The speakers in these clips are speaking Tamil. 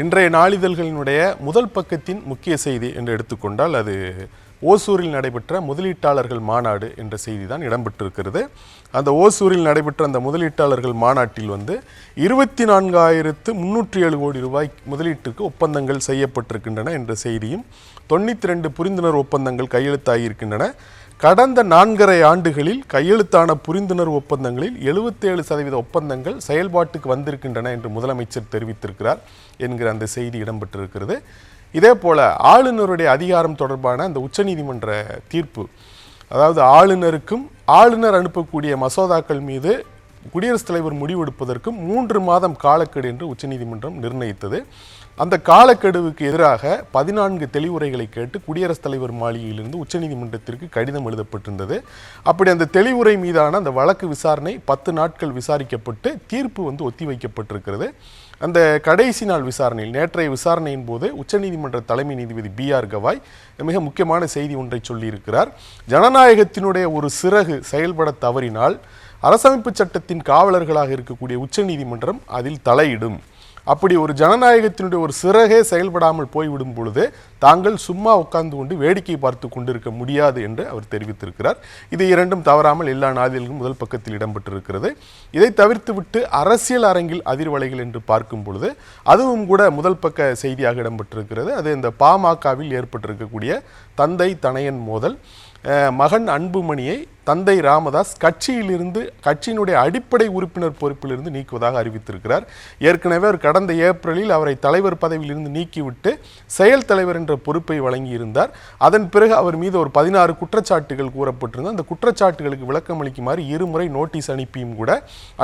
இன்றைய நாளிதழ்களினுடைய முதல் பக்கத்தின் முக்கிய செய்தி என்று எடுத்துக்கொண்டால் அது ஓசூரில் நடைபெற்ற முதலீட்டாளர்கள் மாநாடு என்ற செய்தி தான் இடம்பெற்றிருக்கிறது. அந்த ஓசூரில் நடைபெற்ற அந்த முதலீட்டாளர்கள் மாநாட்டில் 24,307 கோடி ரூபாய் முதலீட்டுக்கு ஒப்பந்தங்கள் செய்யப்பட்டிருக்கின்றன என்ற செய்தியும் 92 புரிந்துணர்வு ஒப்பந்தங்கள் கையெழுத்தாகியிருக்கின்றன. கடந்த 4.5 ஆண்டுகளில் கையெழுத்தான புரிந்துணர்வு ஒப்பந்தங்களில் 77% ஒப்பந்தங்கள் செயல்பாட்டுக்கு வந்திருக்கின்றன என்று முதலமைச்சர் தெரிவித்திருக்கிறார் என்கிற அந்த செய்தி இடம்பெற்றிருக்கிறது. இதே போல ஆளுநருடைய அதிகாரம் தொடர்பான அந்த உச்சநீதிமன்ற தீர்ப்பு, அதாவது ஆளுநருக்கும் ஆளுநர் அனுப்பக்கூடிய மசோதாக்கள் மீது குடியரசுத் தலைவர் முடிவெடுப்பதற்கும் 3 மாதம் காலக்கெடு என்று உச்சநீதிமன்றம் நிர்ணயித்தது. அந்த காலக்கெடுவுக்கு எதிராக 14 தெளிவுரைகளை கேட்டு குடியரசுத் தலைவர் மாளிகையிலிருந்து உச்சநீதிமன்றத்திற்கு கடிதம் எழுதப்பட்டிருந்தது. அப்படி அந்த தெளிவுரை மீதான அந்த வழக்கு விசாரணை 10 நாட்கள் விசாரிக்கப்பட்டு தீர்ப்பு ஒத்திவைக்கப்பட்டிருக்கிறது. அந்த கடைசி நாள் விசாரணையில், நேற்றைய விசாரணையின் போது உச்சநீதிமன்ற தலைமை நீதிபதி BR கவாய் மிக முக்கியமான செய்தி ஒன்றை சொல்லியிருக்கிறார். ஜனநாயகத்தினுடைய ஒரு சிறகு செயல்பட தவறினால் அரசமைப்பு சட்டத்தின் காவலர்களாக இருக்கக்கூடிய உச்சநீதிமன்றம் அதில் தலையிடும். அப்படி ஒரு ஜனநாயகத்தினுடைய ஒரு சிறகே செயல்படாமல் போய்விடும் பொழுது தாங்கள் சும்மா உட்கார்ந்து கொண்டு வேடிக்கை பார்த்து கொண்டிருக்க முடியாது என்று அவர் தெரிவித்திருக்கிறார். இது இரண்டும் தவறாமல் எல்லா நாளிதழ்களும் முதல் பக்கத்தில் இடம்பெற்றிருக்கிறது. இதை தவிர்த்து விட்டு அரசியல் அரங்கில் அதிர்வலைகள் என்று பார்க்கும் பொழுது அதுவும் கூட முதல் பக்க செய்தியாக இடம்பெற்றிருக்கிறது. அது இந்த பாமகவில் ஏற்பட்டிருக்கக்கூடிய தந்தை தனையன் மோதல். மகன் அன்புமணியை தந்தை ராமதாஸ் கட்சியினுடைய அடிப்படை உறுப்பினர் பொறுப்பிலிருந்து நீக்குவதாக அறிவித்திருக்கிறார். ஏற்கனவே அவர் கடந்த ஏப்ரலில் அவரை தலைவர் பதவியிலிருந்து நீக்கிவிட்டு செயல் தலைவர் என்ற பொறுப்பை வழங்கியிருந்தார். அதன் பிறகு அவர் மீது ஒரு 16 குற்றச்சாட்டுகள் கூறப்பட்டிருந்தது. அந்த குற்றச்சாட்டுகளுக்கு விளக்கம் அளிக்குமாறு 2 முறை நோட்டீஸ் அனுப்பியும் கூட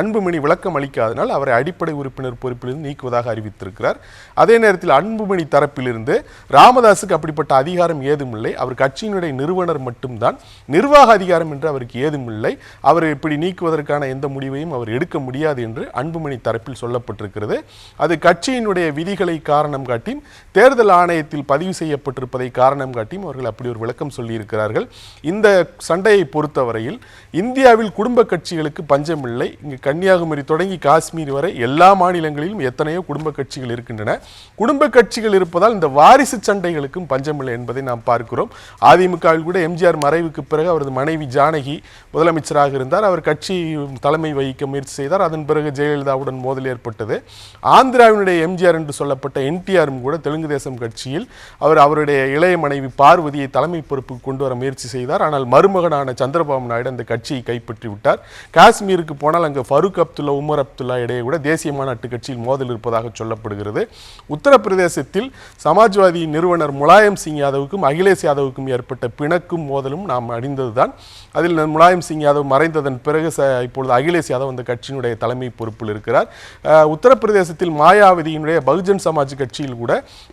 அன்புமணி விளக்கம் அளிக்காதனால் அவரை அடிப்படை உறுப்பினர் பொறுப்பிலிருந்து நீக்குவதாக அறிவித்திருக்கிறார். அதே நேரத்தில் அன்புமணி தரப்பிலிருந்து ராமதாஸுக்கு அப்படிப்பட்ட அதிகாரம் ஏதுமில்லை, அவர் கட்சியினுடைய நிறுவனர் மட்டும்தான், நிர்வாக அதிகாரம் என்று அவருக்கு ஏதும் இல்லை, அவர் இப்படி நீக்குவதற்கான எந்த முடிவையும் அவர் எடுக்க முடியாது என்று அன்புமணி தரப்பில் சொல்லப்பட்டிருக்கிறது. அது கட்சியினுடைய விதிகளை காரணம் காட்டியும் தேர்தல் ஆணையத்தில் பதிவு செய்யப்பட்டிருப்பதை காரணம் காட்டியும் அவர்கள் அப்படி ஒரு விளக்கம் சொல்லியிருக்கிறார்கள். இந்த சண்டையை பொறுத்தவரையில் இந்தியாவில் குடும்ப கட்சிகளுக்கு பஞ்சம் இல்லை. இங்கு கன்னியாகுமரி தொடங்கி காஷ்மீர் வரை எல்லா மாநிலங்களிலும் எத்தனையோ குடும்ப கட்சிகள் இருக்கின்றன. குடும்ப கட்சிகள் இருப்பதால் இந்த வாரிசு சண்டைகளுக்கும் பஞ்சமில்லை என்பதை நாம் பார்க்கிறோம். அதிமுகவில் கூட எம்ஜிஆர் மறைவுக்கு பிறகு அவரது மனைவி ஜானகி முதலமைச்சராக இருந்தார். அவர் கட்சி தலைமை வகிக்க முயற்சி செய்தார். அதன் பிறகு ஜெயலலிதாவுடன் மோதல் ஏற்பட்டது. ஆந்திராவினுடைய எம்ஜிஆர் என்று சொல்லப்பட்ட என்டிஆரும் கூட தெலுங்கு தேசம் கட்சியில் அவருடைய இளைய மனைவி பார்வதியை தலைமை பொறுப்புக்கு கொண்டு வர முயற்சி செய்தார். ஆனால் மருமகனான சந்திரபாபு நாயுடு அந்த கட்சியை கைப்பற்றி விட்டார். காஷ்மீருக்கு போனால் அங்கு ஃபருக் அப்துல்லா உமர் அப்துல்லா இடையே கூட தேசிய மாநாட்டு கட்சியில் மோதல் இருப்பதாக சொல்லப்படுகிறது. உத்தரப்பிரதேசத்தில் சமாஜ்வாதி நிறுவனர் முலாயம் சிங் யாதவுக்கும் அகிலேஷ் யாதவுக்கும் ஏற்பட்ட பிணக்கும் மோதலும் நாம் அறிந்ததுதான். அதில் முலாயம் சிங் யாதவ் மறைந்ததன் பிறகு இப்பொழுது அகிலேஷ் யாதவ் அந்த கட்சியினுடைய தலைமை பொறுப்பில் இருக்கிறார். உத்தரப்பிரதேசத்தில் மாயாவதியினுடைய பகுஜன் சமாஜ் கட்சியில் கூட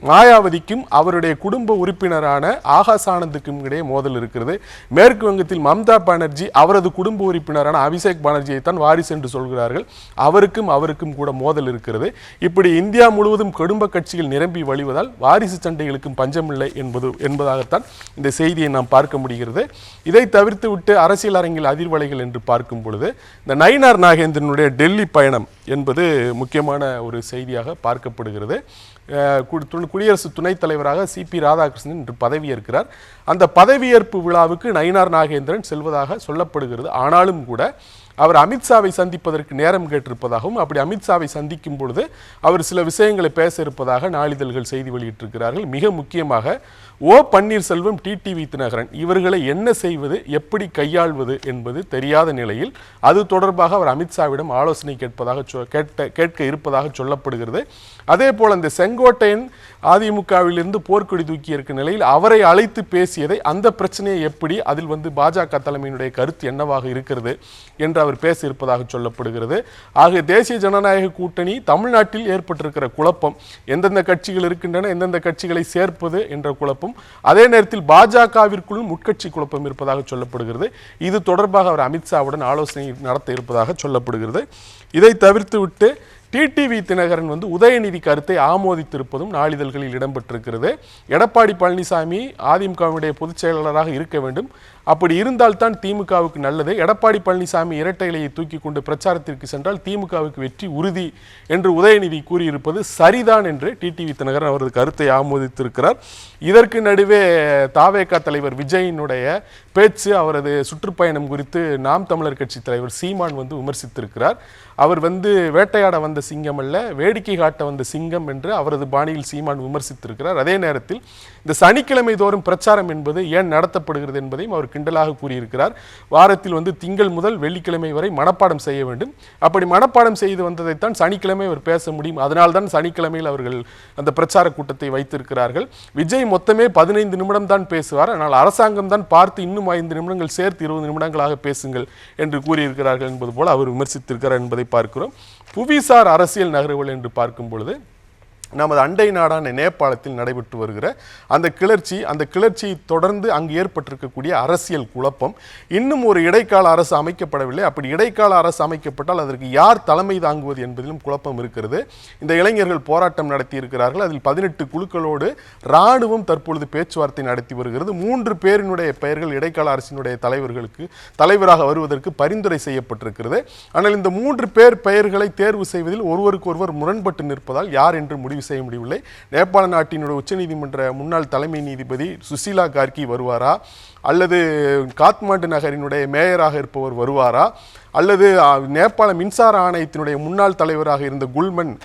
மாயாவதிக்கும் அவருடைய குடும்ப உறுப்பினரான ஆகாஷ் ஆனந்துக்கும் இடையே மோதல் இருக்கிறது. மேற்கு வங்கத்தில் மம்தா பானர்ஜி அவரது குடும்ப உறுப்பினரான அபிஷேக் பானர்ஜியை தான் வாரிசு என்று சொல்கிறார்கள். அவருக்கும் கூட மோதல் இருக்கிறது. இப்படி இந்தியா முழுவதும் குடும்ப கட்சிகள் நிரம்பி வழிவதால் வாரிசு சண்டைகளுக்கும் பஞ்சமில்லை என்பதாகத்தான் இந்த செய்தியை நாம் பார்க்க முடிகிறது. இதை தவிர்த்து விட்டு அரசியல் அரங்கில் அதிர்வலைகள் என்று பார்க்கும் பொழுது இந்த நயினார் நாகேந்திரனுடைய டெல்லி பயணம் என்பது முக்கியமான ஒரு செய்தியாக பார்க்கப்படுகிறது. குடியரசு துணைத் தலைவராக CP ராதாகிருஷ்ணன் இன்று பதவியேற்கிறார். அந்த பதவியேற்பு விழாவுக்கு நயினார் நாகேந்திரன் செல்வதாக சொல்லப்படுகிறது. ஆனாலும் கூட அவர் அமித்ஷாவை சந்திப்பதற்கு நேரம் கேட்டிருப்பதாகவும், அப்படி அமித்ஷாவை சந்திக்கும் பொழுது அவர் சில விஷயங்களை பேச இருப்பதாக நாளிதழ்கள் செய்தி வெளியிட்டிருக்கிறார்கள். மிக முக்கியமாக O பன்னீர்செல்வம், TTV தினகரன் இவர்களை என்ன செய்வது, எப்படி கையாள்வது என்பது தெரியாத நிலையில் அது தொடர்பாக அவர் அமித்ஷாவிடம் ஆலோசனை கேட்க இருப்பதாக சொல்லப்படுகிறது. அதே போல் அந்த செங்கோட்டையன் அதிமுகவிலிருந்து போர்க்கொடி தூக்கி இருக்க நிலையில் அவரை அழைத்து பேசியதை, அந்த பிரச்சனையை எப்படி, அதில் பாஜக தலைமையினுடைய கருத்து என்னவாக இருக்கிறது என்று அவர் பேச இருப்பதாக சொல்லப்படுகிறது. ஆக தேசிய ஜனநாயக கூட்டணி தமிழ்நாட்டில் ஏற்பட்டிருக்கிற குழப்பம், எந்தெந்த கட்சிகள் இருக்கின்றன, எந்தெந்த கட்சிகளை சேர்ப்பது என்ற குழப்பம், அதே நேரத்தில் பாஜகவிற்குள்ளும் உட்கட்சி குழப்பம் இருப்பதாக சொல்லப்படுகிறது. இது தொடர்பாக அவர் அமித்ஷாவுடன் ஆலோசனை நடத்த இருப்பதாக சொல்லப்படுகிறது. இதை தவிர்த்து விட்டு டிடிவி தினகரன் உதயநிதி கருத்தை ஆமோதித்திருப்பதும் நாளிதழ்களில் இடம்பெற்றிருக்கிறது. எடப்பாடி பழனிசாமி அதிமுகவுடைய பொதுச் செயலாளராக இருக்க வேண்டும், அப்படி இருந்தால்தான் திமுகவுக்கு நல்லது. எடப்பாடி பழனிசாமி இரட்டை இலையை தூக்கி கொண்டு பிரச்சாரத்திற்கு சென்றால் திமுகவுக்கு வெற்றி உறுதி என்று உதயநிதி கூறியிருப்பது சரிதான் என்று டிடிவி தினகரன் அவரது கருத்தை ஆமோதித்திருக்கிறார். இதற்கு நடுவே தாவேகா தலைவர் விஜயினுடைய பேச்சு, அவரது சுற்றுப்பயணம் குறித்து நாம் தமிழர் கட்சி தலைவர் சீமான் விமர்சித்திருக்கிறார். அவர் வேட்டையாட வந்த சிங்கம் அல்ல, வேடிக்கை காட்ட வந்த சிங்கம் என்று அவரது பாணியில் சீமான் விமர்சித்திருக்கிறார். அதே நேரத்தில் இந்த சனிக்கிழமை தோறும் பிரச்சாரம் என்பது ஏன் நடத்தப்படுகிறது என்பதையும் அவர் கிண்டலாக கூறியிருக்கிறார். வாரத்தில் திங்கள் முதல் வெள்ளிக்கிழமை வரை மனப்பாடம் செய்ய வேண்டும். அப்படி மனப்பாடம் செய்து வந்ததைத்தான் சனிக்கிழமை அவர் பேச முடியும். அதனால்தான் சனிக்கிழமையில் அவர்கள் அந்த பிரச்சார கூட்டத்தை வைத்திருக்கிறார்கள். விஜய் மொத்தமே 15 நிமிடம் தான் பேசுவார். ஆனால் அரசாங்கம் தான் பார்த்து இன்னும் 5 நிமிடங்கள் சேர்த்து 20 நிமிடங்களாக பேசுங்கள் என்று கூறியிருக்கிறார்கள் என்பது போல அவர் விமர்சித்திருக்கிறார் என்பதை பார்க்கிறோம். புவிசார் அரசியல் நகர்வுகள் என்று பார்க்கும் பொழுது நமது அண்டை நாடான நேபாளத்தில் நடைபெற்று வருகிற அந்த கிளர்ச்சியை தொடர்ந்து அங்கு ஏற்பட்டிருக்கக்கூடிய அரசியல் குழப்பம், இன்னும் ஒரு இடைக்கால அரசு அமைக்கப்படவில்லை. அப்படி இடைக்கால அரசு அமைக்கப்பட்டால் அதற்கு யார் தலைமை தாங்குவது என்பதிலும் குழப்பம் இருக்கிறது. இந்த இளைஞர்கள் போராட்டம் நடத்தி இருக்கிறார்கள். அதில் 18 குழுக்களோடு இராணுவம் தற்பொழுது பேச்சுவார்த்தை நடத்தி வருகிறது. 3 பேரினுடைய பெயர்கள் இடைக்கால அரசினுடைய தலைவராக வருவதற்கு பரிந்துரை செய்யப்பட்டிருக்கிறது. ஆனால் இந்த 3 பேர் பெயர்களை தேர்வு செய்வதில் ஒருவருக்கு ஒருவர் முரண்பட்டு நிற்பதால் யார் என்று முடிவு செய்ய முடியவில்லை. நேபாள நாட்டினுடைய உச்சநீதிமன்ற முன்னாள் தலைமை நீதிபதி சுசீலா கார்கி வருவாரா, அல்லது காத்மாண்டு நகரினுடைய மேயராக இருப்பவர் வருவாரா, அல்லது நேபாள மின்சார ஆணையத்தினுடைய முன்னாள் தலைவராக இருந்த குல்மன்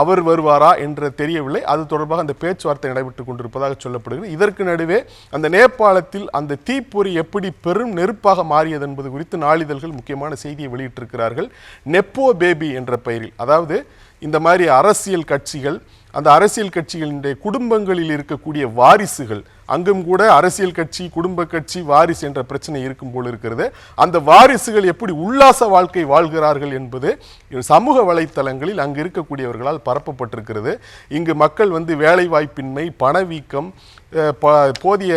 அவர் வருவாரா என்று தெரியவில்லை. அது தொடர்பாக அந்த பேச்சுவார்த்தை நடைபெற்றுக் கொண்டிருப்பதாக சொல்லப்படுகிறது. இதற்கு நடுவே அந்த நேபாளத்தில் அந்த தீப்பொறி எப்படி பெரும் நெருப்பாக மாறியது என்பது குறித்து நாளிதழ்கள் முக்கியமான செய்தியை வெளியிட்டிருக்கிறார்கள். நெப்போ பேபி என்ற பெயரில், அதாவது இந்த மாதிரி அரசியல் கட்சிகள், அந்த அரசியல் கட்சிகளினுடைய குடும்பங்களில் இருக்கக்கூடிய வாரிசுகள், அங்கும் கூட அரசியல் கட்சி, குடும்ப கட்சி, வாரிசு என்ற பிரச்சனை இருக்கும் போல் இருக்கிறது. அந்த வாரிசுகள் எப்படி உல்லாச வாழ்க்கை வாழ்கிறார்கள் என்பது சமூக வலைத்தளங்களில் அங்கு இருக்கக்கூடியவர்களால் பரப்பப்பட்டிருக்கிறது. இங்கு மக்கள் வேலை வாய்ப்பின்மை, பணவீக்கம், போதிய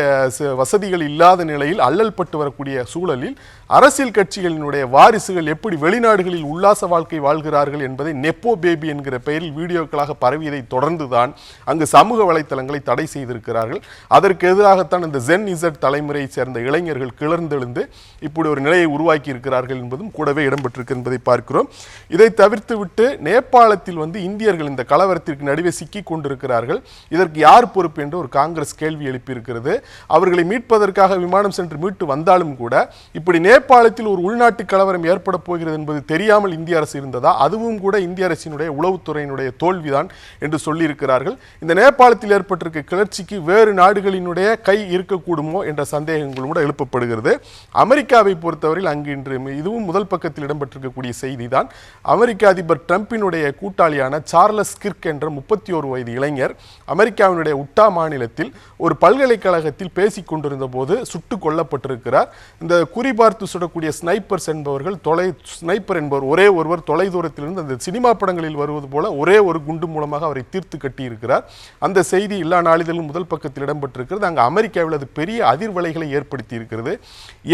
வசதிகள் இல்லாத நிலையில் அல்லல் பட்டு வரக்கூடிய சூழலில் அரசியல் கட்சிகளினுடைய வாரிசுகள் எப்படி வெளிநாடுகளில் உல்லாச வாழ்க்கை வாழ்கிறார்கள் என்பதை நெப்போ பேபி என்கிற பெயரில் வீடியோக்களாக பரவியதை தொடர்ந்துதான் அங்கு சமூக வலைத்தளங்களை தடை செய்திருக்கிறார்கள். அதற்கு எதிராகத்தான் இந்த ஜென் இசட் தலைமுறையை சேர்ந்த இளைஞர்கள் கிளர்ந்தெழுந்து இப்படி ஒரு நிலையை உருவாக்கி இருக்கிறார்கள் என்பதும் கூடவே இடம்பெற்றிருக்கு என்பதை பார்க்கிறோம். இதை தவிர்த்து விட்டு நேபாளத்தில் இந்தியர்கள் இந்த கலவரத்திற்கு நடுவே சிக்கி கொண்டிருக்கிறார்கள். இதற்கு யார் பொறுப்பு என்று ஒரு காங்கிரஸ் கேள்வி எழுப்பியிருக்கிறது. அவர்களை மீட்பதற்காக விமானம் சென்று மீட்டு வந்தாலும் கூட இப்படி நேபாளத்தில் ஒரு உள்நாட்டு கலவரம் ஏற்பட போகிறது என்பது தெரியாமல் இந்திய அரசு இருந்ததா? அதுவும் கூட இந்திய அரசினுடைய உளவுத்துறையினுடைய தோல்விதான் என்று சொல்லியிருக்கிறார்கள். இந்த நேபாளத்தில் ஏற்பட்டிருக்க கிளர்ச்சிக்கு வேறு நாடுகளினுடைய கை இருக்கக்கூடுமோ என்ற சந்தேகங்களும் கூட எழுப்பப்படுகிறது. அமெரிக்காவை பொறுத்தவரையில் அங்கு இன்று இதுவும் முதல் பக்கத்தில் இடம்பெற்றிருக்கக்கூடிய செய்தி தான். அமெரிக்க அதிபர் டிரம்பினுடைய கூட்டாளியான சார்லஸ் கிர்க் என்ற 31 வயது இளைஞர் அமெரிக்காவினுடைய உட்டா மாநிலத்தில் ஒரு பல்கலைக்கழகத்தில் பேசிக் கொண்டிருந்த போது சுட்டுக் கொல்லப்பட்டிருக்கிறார். இந்த குறிபார்த்து சுடக்கூடிய ஸ்னைப்பர்ஸ் என்பவர்கள் ஸ்னைப்பர் என்பவர் ஒரே ஒருவர் தொலை தூரத்திலிருந்து அந்த சினிமா படங்களில் வருவது போல ஒரே ஒரு குண்டு மூலமாக அவரை தீர்த்து கட்டியிருக்கிறார். அந்த செய்தி எல்லா நாளிதழும் முதல் பக்கத்தில் இடம்பெற்றிருக்கிறது. அங்கு அமெரிக்காவில் அது பெரிய அதிர்வலைகளை ஏற்படுத்தி இருக்கிறது.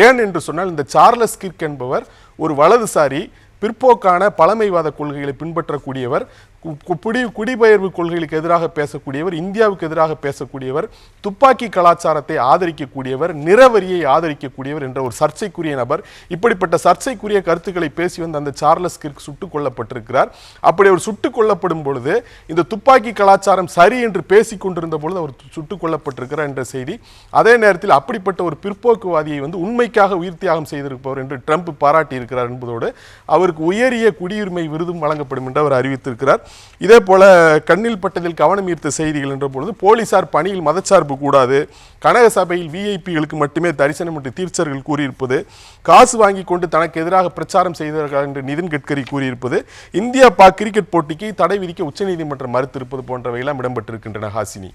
ஏன் என்று சொன்னால் இந்த சார்லஸ் கிர்க் என்பவர் ஒரு வலதுசாரி, பிற்போக்கான பழமைவாத கொள்கைகளை பின்பற்றக்கூடியவர், குடிபெயர்வு கொள்கைகளுக்கு எதிராக பேசக்கூடியவர், இந்தியாவுக்கு எதிராக பேசக்கூடியவர், துப்பாக்கி கலாச்சாரத்தை ஆதரிக்கக்கூடியவர், நிறவரியை ஆதரிக்கக்கூடியவர் என்ற ஒரு சர்ச்சைக்குரிய நபர். இப்படிப்பட்ட சர்ச்சைக்குரிய கருத்துக்களை பேசி வந்த அந்த சார்லஸ் கிர்க் சுட்டுக் கொல்லப்பட்டிருக்கிறார். அப்படி அவர் சுட்டுக் கொல்லப்படும் பொழுது இந்த துப்பாக்கி கலாச்சாரம் சரி என்று பேசிக் கொண்டிருந்த பொழுது அவர் சுட்டுக் கொல்லப்பட்டிருக்கிறார் என்ற செய்தி. அதே நேரத்தில் அப்படிப்பட்ட ஒரு பிற்போக்குவாதியை உண்மைக்காக உயிர் தியாகம் செய்திருப்பவர் என்று ட்ரம்ப் பாராட்டி இருக்கிறார் என்பதோடு அவருக்கு உயரிய குடியுரிமை விருதும் வழங்கப்படும் என்று அவர் அறிவித்திருக்கிறார். இதே போல கண்ணில் பட்டதில் கவனம் ஈர்த்த செய்திகள் என்ற பொழுது போலீசார் பணியில் மதச்சார்பு கூடாது, கனக சபையில் விஐபிகளுக்கு மட்டுமே தரிசனம் என்று தீர்ச்சர்கள் கூறியிருப்பது, காசு வாங்கி கொண்டு தனக்கு எதிராக பிரச்சாரம் செய்தார்கள் என்று நிதின் கட்கரி கூறியிருப்பது, இந்தியா பாக் கிரிக்கெட் போட்டிக்கு தடை விதிக்க உச்சநீதிமன்றம் மறுத்திருப்பது போன்றவையெல்லாம் இடம்பெற்றிருக்கின்றன. ஹாசினி.